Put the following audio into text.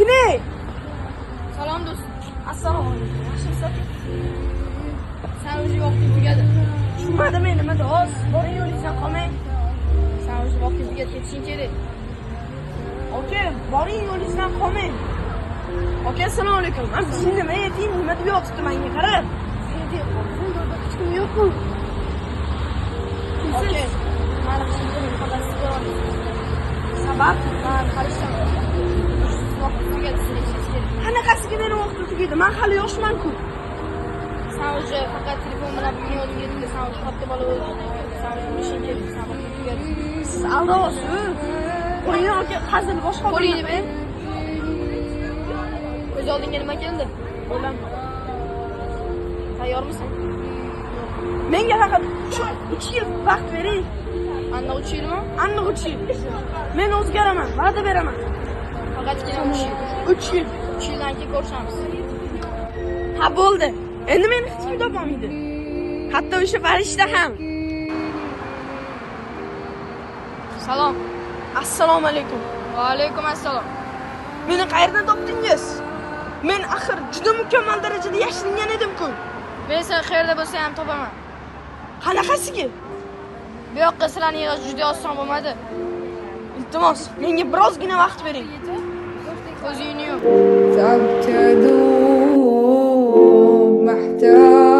Güney. Salom do'st. Assalomu alaykum. Yaxshimisiz? Sen o'zi vaqting tugadi. Tushunmadimi nima do'st? Boring yo'lingizdan qolmang. Sen o'zi vaqting tugadi ketishing kerak. Aka, boring yo'lingizdan qolmang. Aka, assalomu alaykum. Men sizga nima aytayim, nima deb yotibdi menga qarab. Hech kim yo'q-ku. Aka, Mani qilishim xabarsiz bo'laman. sabab Men qarashim. Vaqting tugadi, sen ishingiz kerak. qanaqasiga meni vaqtim tugaydi? Men hali yoshman-ku. Sen o'zi faqat telefon bilan bugun yo'lingga yetdi. Sen o'zi katta bola bo'lding. Sen ishing kerak, sen vaqting tugadi. Siz aldayapsiz. Qo'ying aka, hazil boshqa Qo'lingni ber. Ko'z oldingga nima keldi? O'ylanma. Tayyormisan? Menga faqat 3 yil vaqt bering. Aniq 3 yilmi? Aniq 3 yil. Men o'zgaraman, va'da beraman. Faqatgina 3 yil. 3 yil. 3 yildan keyin ko'rishamiz. Ha bo'ldi. Endi meni hech kim topolmaydi. Hatto o'sha farishta ham. Salom. Assalomu alaykum. Va alaykum assalom. Meni qayerdan topdingiz? Men axir juda mukammal darajada yashiringan edim-ku. Men seni qayerda bo'lsa ham topaman. Qanaqasiga? Bu yoqqa sizlarni yig'ish juda oson bo'lmadi. Iltimos, menga birozgina vaqt bering. Ko'zingni yum. تعبت أدوب محتاج